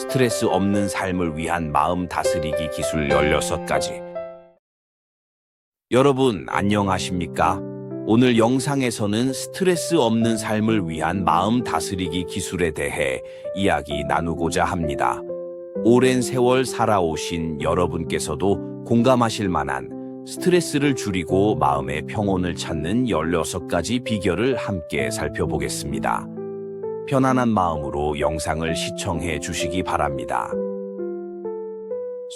스트레스 없는 삶을 위한 마음 다스리기 기술 16가지. 여러분, 안녕하십니까? 오늘 영상에서는 스트레스 없는 삶을 위한 마음 다스리기 기술에 대해 이야기 나누고자 합니다. 오랜 세월 살아오신 여러분께서도 공감하실 만한 스트레스를 줄이고 마음의 평온을 찾는 16가지 비결을 함께 살펴보겠습니다. 편안한 마음으로 영상을 시청해 주시기 바랍니다.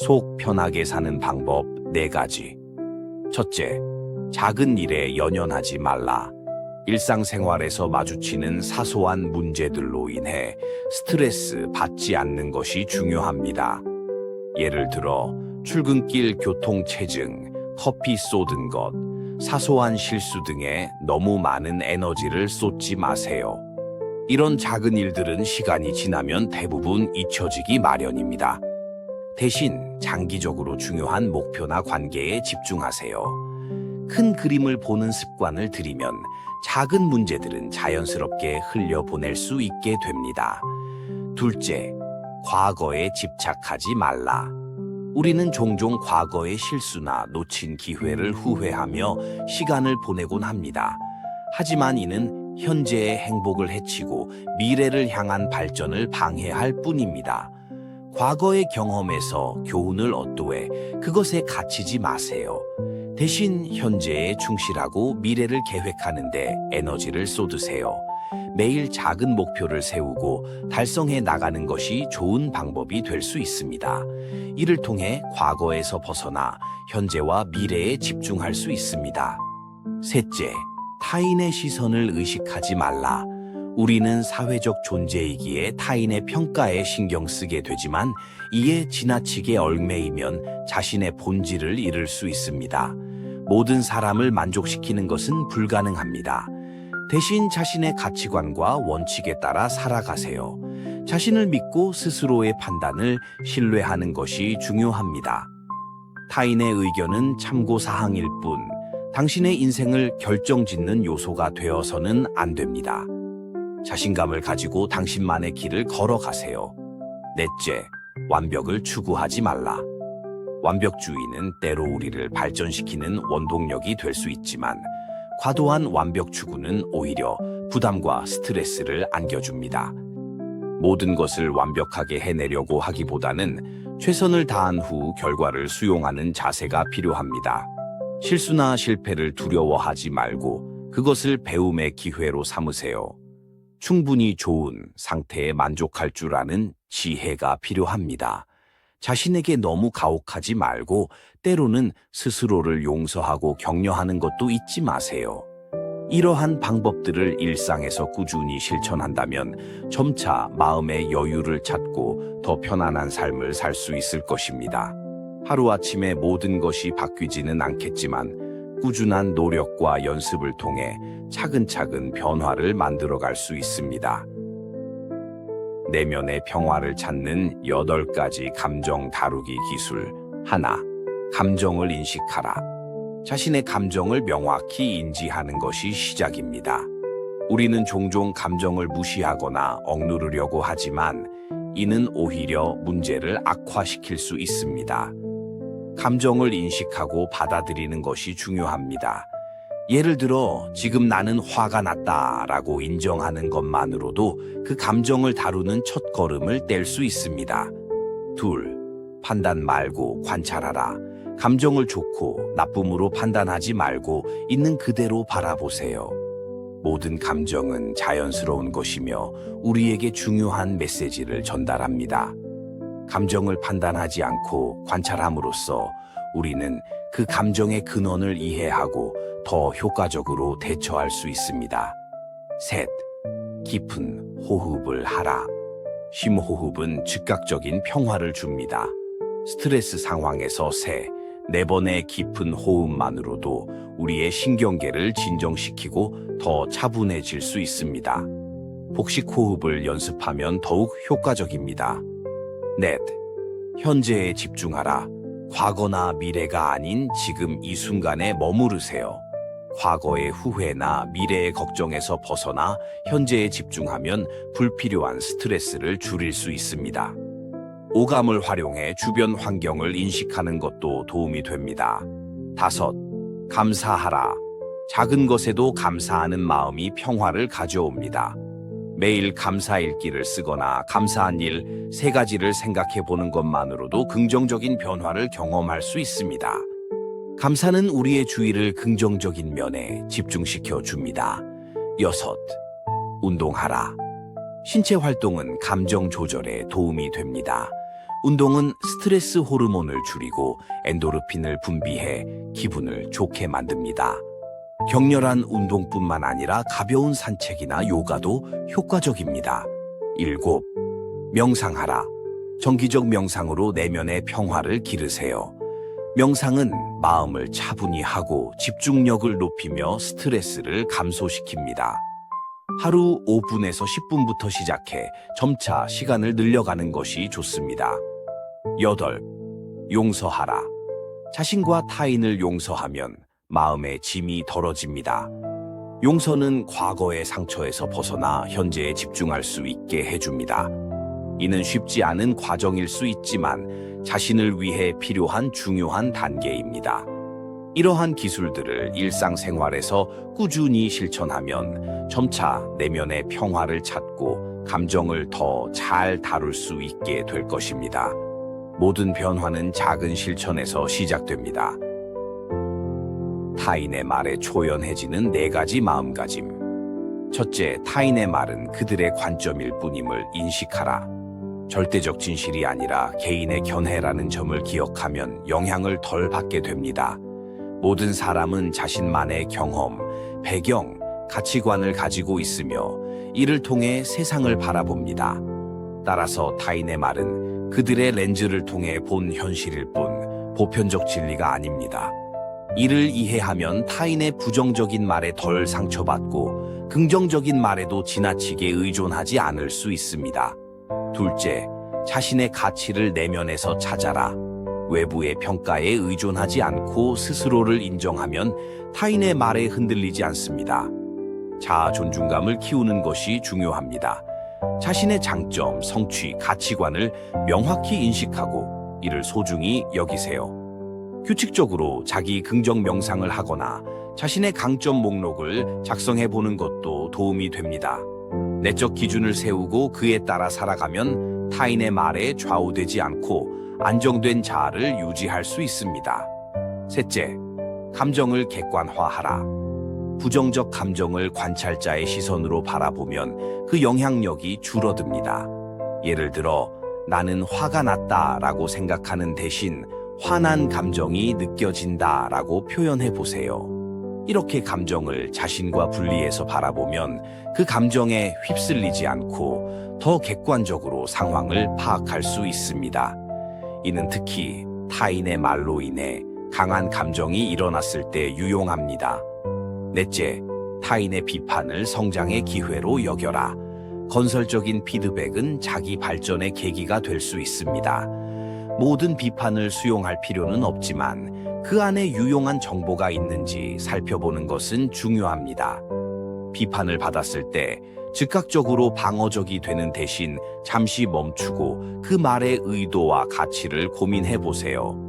속 편하게 사는 방법 4가지. 첫째, 작은 일에 연연하지 말라. 일상생활에서 마주치는 사소한 문제들로 인해 스트레스 받지 않는 것이 중요합니다. 예를 들어 출근길 교통체증, 커피 쏟은 것, 사소한 실수 등에 너무 많은 에너지를 쏟지 마세요. 이런 작은 일들은 시간이 지나면 대부분 잊혀지기 마련입니다. 대신 장기적으로 중요한 목표나 관계에 집중하세요. 큰 그림을 보는 습관을 들이면 작은 문제들은 자연스럽게 흘려보낼 수 있게 됩니다. 둘째, 과거에 집착하지 말라. 우리는 종종 과거의 실수나 놓친 기회를 후회하며 시간을 보내곤 합니다. 하지만 이는 현재의 행복을 해치고 미래를 향한 발전을 방해할 뿐입니다. 과거의 경험에서 교훈을 얻도해 그것에 갇히지 마세요. 대신 현재에 충실하고 미래를 계획하는 데 에너지를 쏟으세요. 매일 작은 목표를 세우고 달성해 나가는 것이 좋은 방법이 될 수 있습니다. 이를 통해 과거에서 벗어나 현재와 미래에 집중할 수 있습니다. 셋째, 타인의 시선을 의식하지 말라. 우리는 사회적 존재이기에 타인의 평가에 신경 쓰게 되지만 이에 지나치게 얽매이면 자신의 본질을 잃을 수 있습니다. 모든 사람을 만족시키는 것은 불가능합니다. 대신 자신의 가치관과 원칙에 따라 살아가세요. 자신을 믿고 스스로의 판단을 신뢰하는 것이 중요합니다. 타인의 의견은 참고사항일 뿐, 당신의 인생을 결정짓는 요소가 되어서는 안 됩니다. 자신감을 가지고 당신만의 길을 걸어가세요. 넷째, 완벽을 추구하지 말라. 완벽주의는 때로 우리를 발전시키는 원동력이 될 수 있지만 과도한 완벽 추구는 오히려 부담과 스트레스를 안겨줍니다. 모든 것을 완벽하게 해내려고 하기보다는 최선을 다한 후 결과를 수용하는 자세가 필요합니다. 실수나 실패를 두려워하지 말고 그것을 배움의 기회로 삼으세요. 충분히 좋은 상태에 만족할 줄 아는 지혜가 필요합니다. 자신에게 너무 가혹하지 말고 때로는 스스로를 용서하고 격려하는 것도 잊지 마세요. 이러한 방법들을 일상에서 꾸준히 실천한다면 점차 마음의 여유를 찾고 더 편안한 삶을 살 수 있을 것입니다. 하루아침에 모든 것이 바뀌지는 않겠지만 꾸준한 노력과 연습을 통해 차근차근 변화를 만들어갈 수 있습니다. 내면의 평화를 찾는 8가지 감정 다루기 기술. 하나, 감정을 인식하라. 자신의 감정을 명확히 인지하는 것이 시작입니다. 우리는 종종 감정을 무시하거나 억누르려고 하지만 이는 오히려 문제를 악화시킬 수 있습니다. 감정을 인식하고 받아들이는 것이 중요합니다. 예를 들어 지금 나는 화가 났다라고 인정하는 것만으로도 그 감정을 다루는 첫걸음을 뗄 수 있습니다. 둘, 판단 말고 관찰하라. 감정을 좋고 나쁨으로 판단하지 말고 있는 그대로 바라보세요. 모든 감정은 자연스러운 것이며 우리에게 중요한 메시지를 전달합니다. 감정을 판단하지 않고 관찰함으로써 우리는 그 감정의 근원을 이해하고 더 효과적으로 대처할 수 있습니다. 셋, 깊은 호흡을 하라. 심호흡은 즉각적인 평화를 줍니다. 스트레스 상황에서 4번의 깊은 호흡만으로도 우리의 신경계를 진정시키고 더 차분해질 수 있습니다. 복식 호흡을 연습하면 더욱 효과적입니다. 넷, 현재에 집중하라. 과거나 미래가 아닌 지금 이 순간에 머무르세요. 과거의 후회나 미래의 걱정에서 벗어나 현재에 집중하면 불필요한 스트레스를 줄일 수 있습니다. 오감을 활용해 주변 환경을 인식하는 것도 도움이 됩니다. 5. 감사하라. 작은 것에도 감사하는 마음이 평화를 가져옵니다. 매일 감사 일기를 쓰거나 감사한 일 3가지를 생각해 보는 것만으로도 긍정적인 변화를 경험할 수 있습니다. 감사는 우리의 주의를 긍정적인 면에 집중시켜 줍니다. 6. 운동하라. 신체 활동은 감정 조절에 도움이 됩니다. 운동은 스트레스 호르몬을 줄이고 엔도르핀을 분비해 기분을 좋게 만듭니다. 격렬한 운동뿐만 아니라 가벼운 산책이나 요가도 효과적입니다. 7. 명상하라. 정기적 명상으로 내면의 평화를 기르세요. 명상은 마음을 차분히 하고 집중력을 높이며 스트레스를 감소시킵니다. 하루 5분에서 10분부터 시작해 점차 시간을 늘려가는 것이 좋습니다. 8. 용서하라. 자신과 타인을 용서하면 마음의 짐이 덜어집니다. 용서는 과거의 상처에서 벗어나 현재에 집중할 수 있게 해줍니다. 이는 쉽지 않은 과정일 수 있지만 자신을 위해 필요한 중요한 단계입니다. 이러한 기술들을 일상생활에서 꾸준히 실천하면 점차 내면의 평화를 찾고 감정을 더 잘 다룰 수 있게 될 것입니다. 모든 변화는 작은 실천에서 시작됩니다. 타인의 말에 초연해지는 4가지 마음가짐. 첫째, 타인의 말은 그들의 관점일 뿐임을 인식하라. 절대적 진실이 아니라 개인의 견해라는 점을 기억하면 영향을 덜 받게 됩니다. 모든 사람은 자신만의 경험, 배경, 가치관을 가지고 있으며 이를 통해 세상을 바라봅니다. 따라서 타인의 말은 그들의 렌즈를 통해 본 현실일 뿐 보편적 진리가 아닙니다. 이를 이해하면 타인의 부정적인 말에 덜 상처받고 긍정적인 말에도 지나치게 의존하지 않을 수 있습니다. 둘째, 자신의 가치를 내면에서 찾아라. 외부의 평가에 의존하지 않고 스스로를 인정하면 타인의 말에 흔들리지 않습니다. 자아 존중감을 키우는 것이 중요합니다. 자신의 장점, 성취, 가치관을 명확히 인식하고 이를 소중히 여기세요. 규칙적으로 자기 긍정 명상을 하거나 자신의 강점 목록을 작성해 보는 것도 도움이 됩니다. 내적 기준을 세우고 그에 따라 살아가면 타인의 말에 좌우되지 않고 안정된 자아를 유지할 수 있습니다. 셋째, 감정을 객관화하라. 부정적 감정을 관찰자의 시선으로 바라보면 그 영향력이 줄어듭니다. 예를 들어, 나는 화가 났다라고 생각하는 대신 화난 감정이 느껴진다라고 표현해 보세요. 이렇게 감정을 자신과 분리해서 바라보면 그 감정에 휩쓸리지 않고 더 객관적으로 상황을 파악할 수 있습니다. 이는 특히 타인의 말로 인해 강한 감정이 일어났을 때 유용합니다. 넷째, 타인의 비판을 성장의 기회로 여겨라. 건설적인 피드백은 자기 발전의 계기가 될 수 있습니다. 모든 비판을 수용할 필요는 없지만 그 안에 유용한 정보가 있는지 살펴보는 것은 중요합니다. 비판을 받았을 때 즉각적으로 방어적이 되는 대신 잠시 멈추고 그 말의 의도와 가치를 고민해 보세요.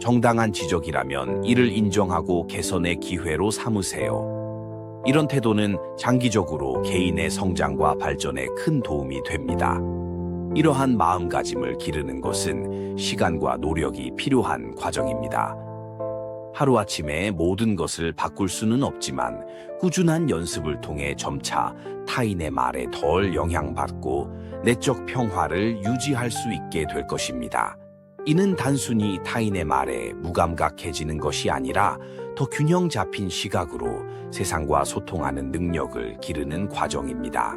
정당한 지적이라면 이를 인정하고 개선의 기회로 삼으세요. 이런 태도는 장기적으로 개인의 성장과 발전에 큰 도움이 됩니다. 이러한 마음가짐을 기르는 것은 시간과 노력이 필요한 과정입니다. 하루아침에 모든 것을 바꿀 수는 없지만 꾸준한 연습을 통해 점차 타인의 말에 덜 영향받고 내적 평화를 유지할 수 있게 될 것입니다. 이는 단순히 타인의 말에 무감각해지는 것이 아니라 더 균형 잡힌 시각으로 세상과 소통하는 능력을 기르는 과정입니다.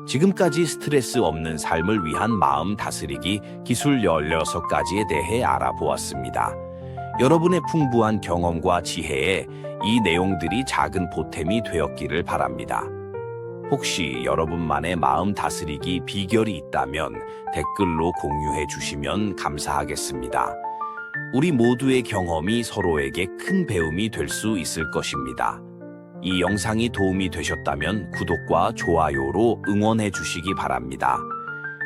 지금까지 스트레스 없는 삶을 위한 마음 다스리기 기술 16가지에 대해 알아보았습니다. 여러분의 풍부한 경험과 지혜에 이 내용들이 작은 보탬이 되었기를 바랍니다. 혹시 여러분만의 마음 다스리기 비결이 있다면 댓글로 공유해 주시면 감사하겠습니다. 우리 모두의 경험이 서로에게 큰 배움이 될 수 있을 것입니다. 이 영상이 도움이 되셨다면 구독과 좋아요로 응원해 주시기 바랍니다.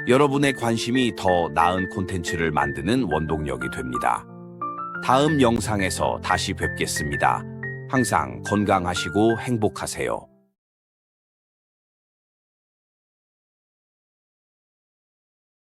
여러분의 관심이 더 나은 콘텐츠를 만드는 원동력이 됩니다. 다음 영상에서 다시 뵙겠습니다. 항상 건강하시고 행복하세요.